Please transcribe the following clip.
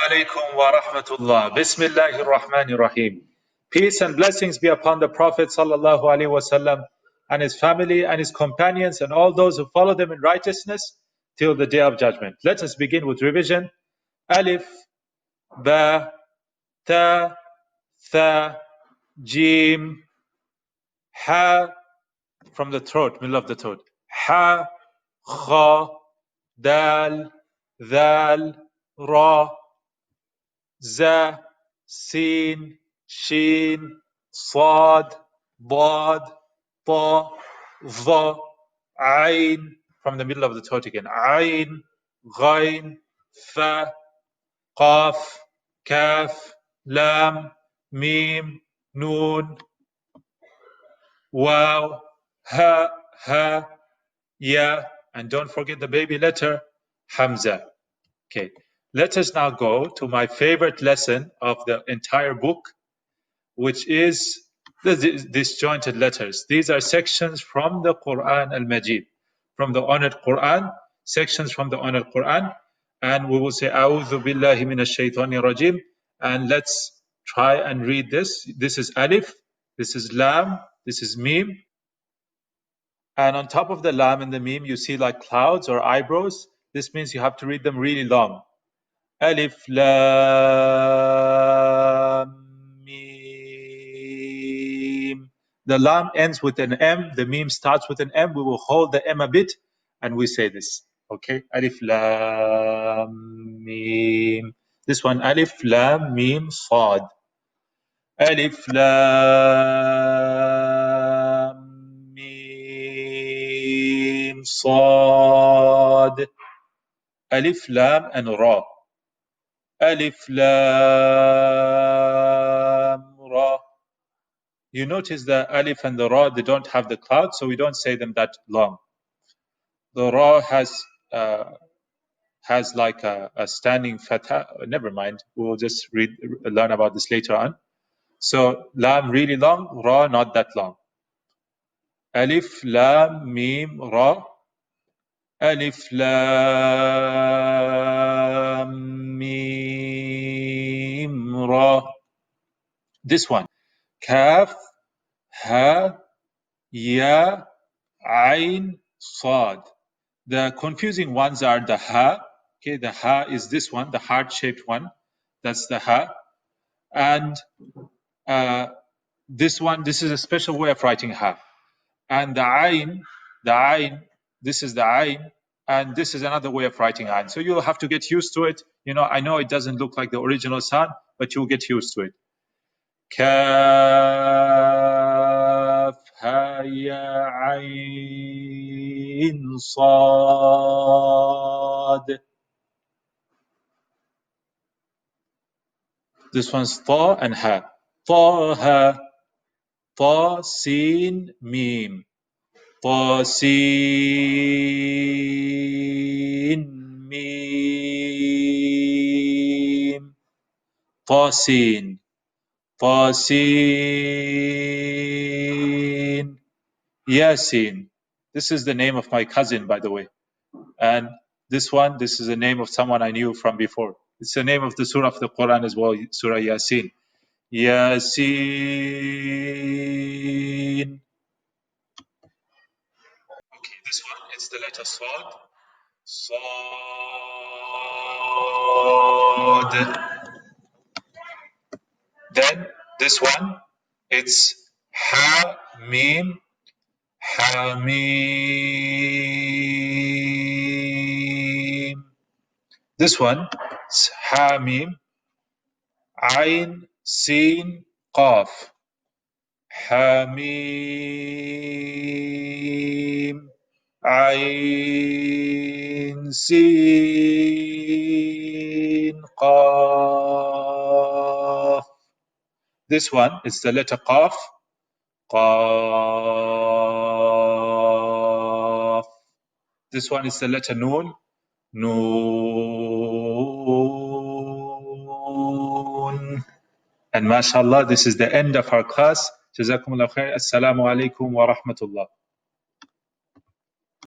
alaikum wa rahmatullah. Bismillahir Rahmanir Rahim. Peace and blessings be upon the Prophet sallallahu alaihi wasallam and his family and his companions and all those who follow them in righteousness till the day of judgment. Let us begin with revision. Alif, Ba, Ta, Tha, Jim, Ha, from the throat, middle of the throat. Ha, Kha, Dal, Dal, Ra, Za, Sin, Shin, Sad, Dad, Ta, Dha, Ain, from the middle of the throat again. Ain, Ghain, Fa, Qaf, Kaf, Lam, Mim, Noon, Waw, Ha, Ya, and don't forget the baby letter, Hamza. Okay, let us now go to my favorite lesson of the entire book, which is the disjointed letters. These are sections from the Qur'an al-Majid, from the honored Qur'an, sections from the honored Qur'an, and we will say, A'udhu billahi minash shaitanir rajim, and let's try and read this. This is Alif, this is Lam, this is Mim, and on top of the Lam and the Mim, you see like clouds or eyebrows. This means you have to read them really long. Alif, Lam, Mim. The Lam ends with an M. The Mim starts with an M. We will hold the M a bit and we say this. Okay? Alif, Lam, Mim. This one, Alif, Lam, Mim, Sad. Alif, Lam, Mim, Sad. Alif, Lam, and Ra. Alif, Lam, Ra. You notice the Alif and the Ra, they don't have the cloud, so we don't say them that long. The Ra has like a standing fatha. Never mind, we'll just learn about this later on. So Lam really long, Ra not that long. Alif, Lam, Mim, Ra. Alif, Lam, Mim, Ra. This one. Kaf, Ha, Ya, Ain, Sad. The confusing ones are the Ha. Okay, the Ha is this one, the heart-shaped one. That's the Ha. And this one, this is a special way of writing Ha. And the Ain, this is the Ain. And this is another way of writing Ain. So you'll have to get used to it. You know, I know it doesn't look like the original sound, but you'll get used to it. Kaf, Ha, Ya, Ain, Sad. This one's Ta and Ha. Ta, Ta, Sin, Mim. Ta, Sin, Mim. Ta, Sin. Ta, Sin, Yasin. This is the name of my cousin, by the way. And this one, this is the name of someone I knew from before. It's the name of the surah of the Quran as well, Surah Yasin. Yasin. Okay, this one, it's the letter Sad. Sad. Then this one, it's Ha, Mim, Hamim. This one, it's Hamim, Ain, Sin, Qaf. Hamim, Ain, Sin, Qaf. This one is the letter Qaf. Qaf. This one is the letter Noon. Noon. And mashallah, this is the end of our class. Jazakumullah khair. Assalamu alaikum wa rahmatullah.